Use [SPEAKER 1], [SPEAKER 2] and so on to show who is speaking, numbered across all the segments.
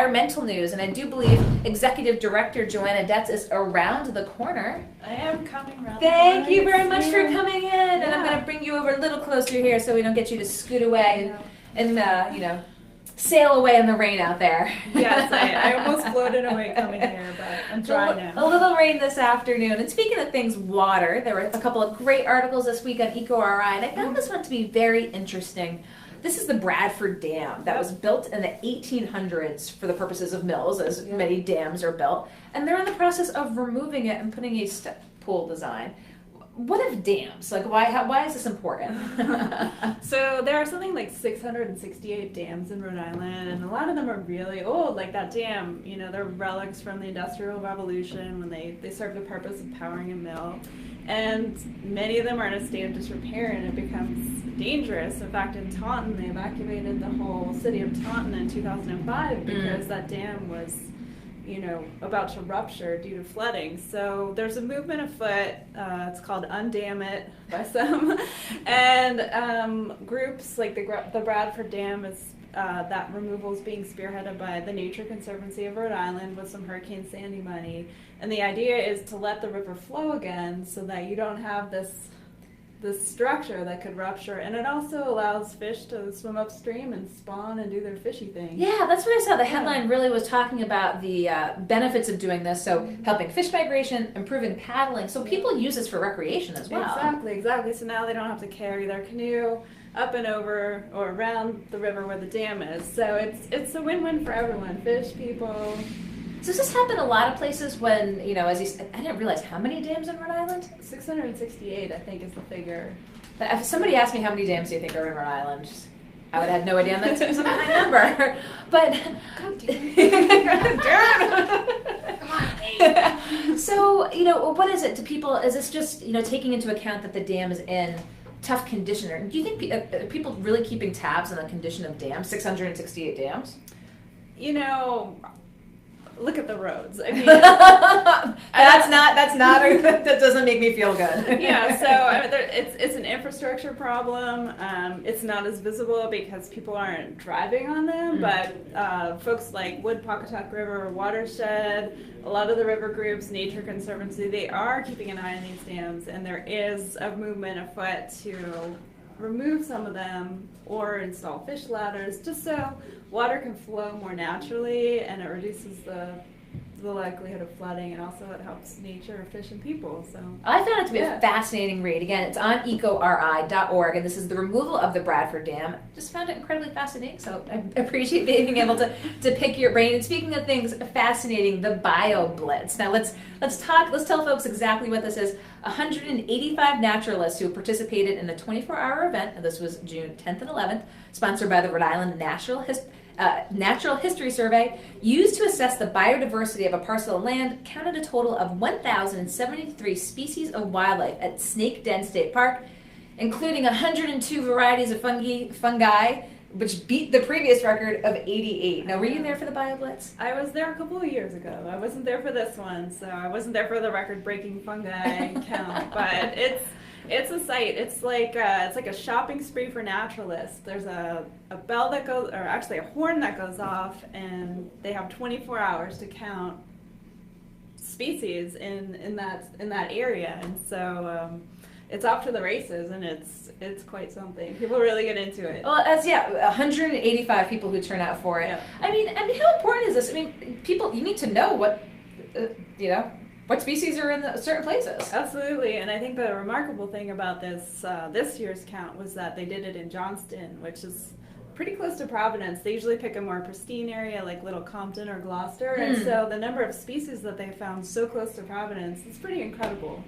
[SPEAKER 1] environmental news, and I do believe Executive Director Joanna Detz is around the corner.
[SPEAKER 2] I am coming around.
[SPEAKER 1] Thank you very much for coming in, and I'm going to bring you over a little closer here so we don't get you to scoot away and sail away in the rain out there.
[SPEAKER 2] Yes, I almost floated away coming here, but I'm dry now.
[SPEAKER 1] A little rain this afternoon. And speaking of things, water, there were a couple of great articles this week on EcoRI, and I found this one to be very interesting. This is the Bradford Dam that was built in the 1800s for the purposes of mills, as many dams are built, and they're in the process of removing it and putting a step pool design. What if dams? Like, why is this important?
[SPEAKER 2] So there are something like 668 dams in Rhode Island, and a lot of them are really old. Like that dam, they're relics from the Industrial Revolution when they served the purpose of powering a mill. And many of them are in a state of disrepair, and it becomes dangerous. In fact, in Taunton, they evacuated the whole city of Taunton in 2005 because that dam was about to rupture due to flooding. So there's a movement afoot. It's called Undam It by some. And groups like the Bradford Dam is that removal is being spearheaded by the Nature Conservancy of Rhode Island with some Hurricane Sandy money. And the idea is to let the river flow again so that you don't have this structure that could rupture, and it also allows fish to swim upstream and spawn and do their fishy thing.
[SPEAKER 1] Yeah, that's what I saw. The headline really was talking about the benefits of doing this, so helping fish migration, improving paddling, so people use this for recreation as well.
[SPEAKER 2] Exactly. So now they don't have to carry their canoe up and over or around the river where the dam is. So it's a win-win for everyone, fish, people.
[SPEAKER 1] So does this happen a lot of places when, as you said, I didn't realize how many dams in Rhode Island?
[SPEAKER 2] 668, I think, is the figure.
[SPEAKER 1] But if somebody asked me how many dams do you think are in Rhode Island, I would have no idea, and that's a high number. But
[SPEAKER 2] God damn it.
[SPEAKER 1] So, what is it to people? Is this just, taking into account that the dam is in tough condition? Or do you think are people really keeping tabs on the condition of dams, 668 dams?
[SPEAKER 2] Look at the roads. I mean,
[SPEAKER 1] that doesn't make me feel good.
[SPEAKER 2] Yeah, so it's an infrastructure problem. It's not as visible because people aren't driving on them, but folks like Wood Pawcatuck River Watershed, a lot of the river groups, Nature Conservancy, they are keeping an eye on these dams, and there is a movement afoot to remove some of them or install fish ladders just so water can flow more naturally, and it reduces the likelihood of flooding, and also it helps nature, fish, and people. So
[SPEAKER 1] I found it to be a fascinating read. Again, it's on ecori.org, and this is the removal of the Bradford Dam. Just found it incredibly fascinating, so I appreciate being able to pick your brain. And speaking of things fascinating, the Bio Blitz. Now let's tell folks exactly what this is. 185 naturalists who participated in a 24-hour event, and this was June 10th and 11th, sponsored by the Rhode Island Natural History Survey, used to assess the biodiversity of a parcel of land, counted a total of 1,073 species of wildlife at Snake Den State Park, including 102 varieties of fungi, which beat the previous record of 88. Now, were you there for the BioBlitz?
[SPEAKER 2] I was there a couple of years ago. I wasn't there for this one, so I wasn't there for the record-breaking fungi count, but it's a sight. It's like a shopping spree for naturalists. There's a bell that goes, or actually a horn that goes off, and they have 24 hours to count species in that area, and so it's off to the races, and it's quite something. People really get into it.
[SPEAKER 1] Well, 185 people who turn out for it.
[SPEAKER 2] Yeah.
[SPEAKER 1] I mean, how important is this? I mean, people, you need to know what species are in certain places.
[SPEAKER 2] Absolutely, and I think the remarkable thing about this year's count was that they did it in Johnston, which is pretty close to Providence. They usually pick a more pristine area like Little Compton or Gloucester, and so the number of species that they found so close to Providence is pretty incredible.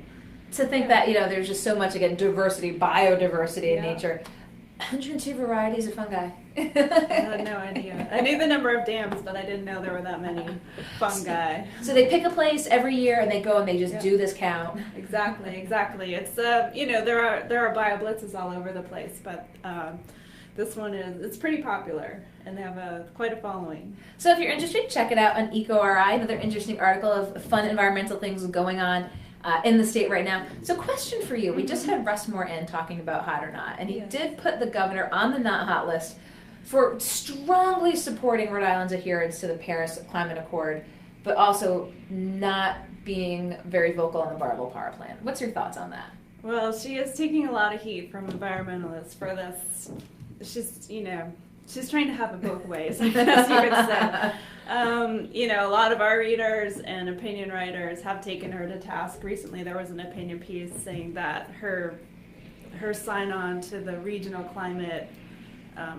[SPEAKER 1] To think that, there's just so much, again, biodiversity in nature. 102 varieties of fungi.
[SPEAKER 2] I had no idea. I knew the number of dams, but I didn't know there were that many fungi.
[SPEAKER 1] So they pick a place every year and they go and they just do this count.
[SPEAKER 2] Exactly. It's there are BioBlitzes all over the place, but this one it's pretty popular, and they have quite a following.
[SPEAKER 1] So if you're interested, check it out on EcoRI, another interesting article of fun environmental things going on in the state right now. So question for you. We just had Russ Moore in talking about hot or not, and he did put the governor on the not hot list for strongly supporting Rhode Island's adherence to the Paris Climate Accord, but also not being very vocal on the Barville Power Plant. What's your thoughts on that?
[SPEAKER 2] Well, she is taking a lot of heat from environmentalists for this. She's trying to have it both ways, I guess you could say. A lot of our readers and opinion writers have taken her to task. Recently, there was an opinion piece saying that her sign-on to the regional climate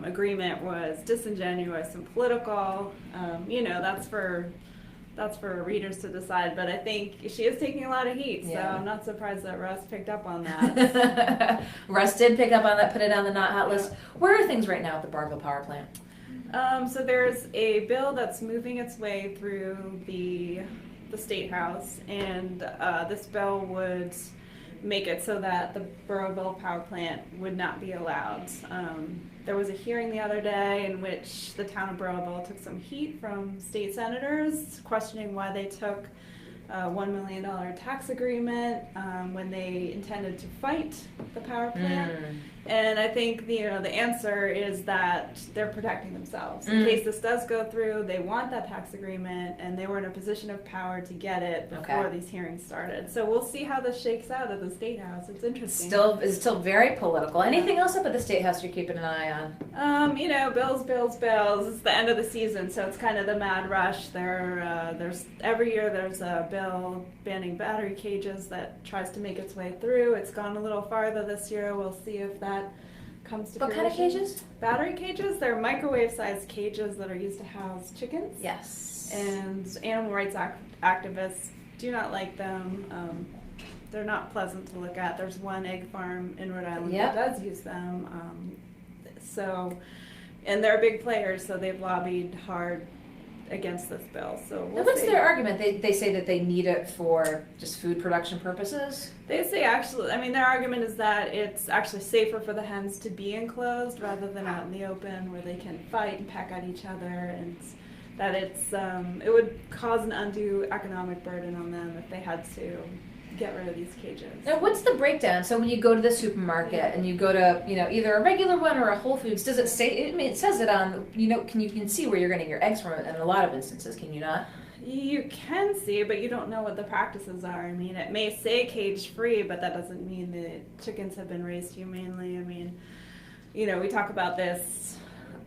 [SPEAKER 2] agreement was disingenuous and political. That's for readers to decide, but I think she is taking a lot of heat, so I'm not surprised that Russ picked up on that.
[SPEAKER 1] Russ did pick up on that, put it on the not hot list. Where are things right now at the Barville Power Plant?
[SPEAKER 2] So there's a bill that's moving its way through the State House, and this bill would make it so that the Burrowville Power Plant would not be allowed. There was a hearing the other day in which the town of Burrowville took some heat from state senators questioning why they took a $1 million tax agreement when they intended to fight the power plant. And I think the answer is that they're protecting themselves. In case this does go through, they want that tax agreement, and they were in a position of power to get it before these hearings started. So we'll see how this shakes out at the State House. It's interesting.
[SPEAKER 1] It's still very political. Anything else up at the State House you're keeping an eye on?
[SPEAKER 2] Bills. It's the end of the season, so it's kind of the mad rush. There's every year there's a bill banning battery cages that tries to make its way through. It's gone a little farther this year. We'll see if that comes to
[SPEAKER 1] fruition. What kind of cages?
[SPEAKER 2] Battery cages. They're microwave-sized cages that are used to house chickens.
[SPEAKER 1] Yes.
[SPEAKER 2] And animal rights activists do not like them. They're not pleasant to look at. There's one egg farm in Rhode Island that does use them. And they're big players, so they've lobbied hard against this bill. So
[SPEAKER 1] what's their argument? They say that they need it for just food production purposes?
[SPEAKER 2] They say their argument is that it's actually safer for the hens to be enclosed rather than out in the open where they can fight and peck at each other, and that it would cause an undue economic burden on them if they had to get rid of these cages.
[SPEAKER 1] Now, what's the breakdown? So when you go to the supermarket and you go to either a regular one or a Whole Foods, does it say? It says it on you can see where you're getting your eggs from in a lot of instances. Can you not?
[SPEAKER 2] You can see, but you don't know what the practices are. I mean, it may say cage free, but that doesn't mean the chickens have been raised humanely. I mean, we talk about this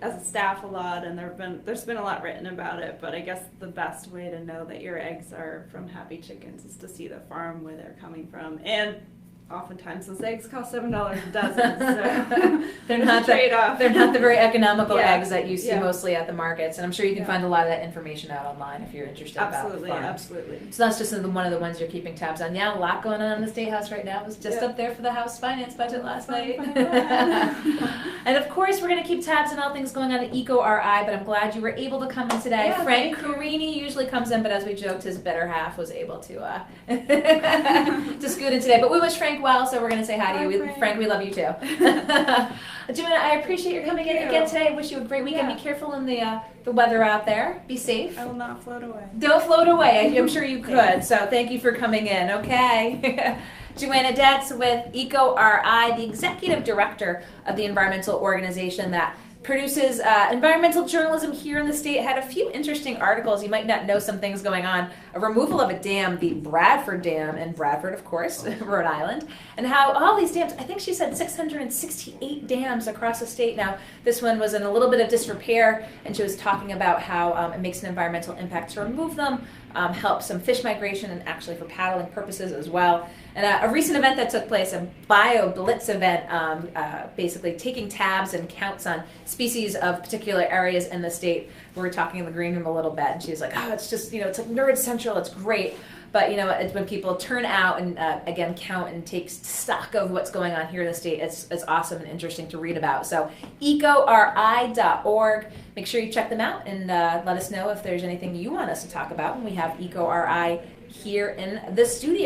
[SPEAKER 2] as a staff a lot, and there's been a lot written about it, but I guess the best way to know that your eggs are from happy chickens is to see the farm where they're coming from. And oftentimes those eggs cost $7 a dozen, so
[SPEAKER 1] they're not
[SPEAKER 2] trade-off.
[SPEAKER 1] They're not the very economical eggs that you see mostly at the markets, and I'm sure you can find a lot of that information out online if you're interested.
[SPEAKER 2] Absolutely.
[SPEAKER 1] So that's just one of the ones you're keeping tabs on. Yeah, a lot going on in the State House right now. It was just up there for the House Finance budget last night. And of course, we're going to keep tabs on all things going on at EcoRI, but I'm glad you were able to come in today.
[SPEAKER 2] Yeah,
[SPEAKER 1] Frank Carini usually comes in, but as we joked, his better half was able to scoot in today. But we wish Frank well, so we're going to say hi to you. Frank, we love you too. Joanna, I appreciate your coming in again today. Wish you a great weekend. Be careful in the weather out there. Be safe.
[SPEAKER 2] I will not float away.
[SPEAKER 1] Don't float away. I'm sure you could. So thank you for coming in. Okay. Joanna Detz with EcoRI, the executive director of the environmental organization that produces environmental journalism here in the state. Had a few interesting articles. You might not know some things going on. A removal of a dam, the Bradford Dam in Bradford, of course, Rhode Island, and how all these dams, I think she said 668 dams across the state. Now, this one was in a little bit of disrepair, and she was talking about how it makes an environmental impact to remove them, help some fish migration, and actually for paddling purposes as well. And a recent event that took place, a Bio Blitz event, basically taking tabs and counts on species of particular areas in the state. We were talking in the green room a little bit, and she was like, oh, it's just, it's like nerd central, it's great. But, it's when people turn out and, again, count and take stock of what's going on here in the state, it's awesome and interesting to read about. So ecori.org. Make sure you check them out and let us know if there's anything you want us to talk about when we have EcoRI here in the studio.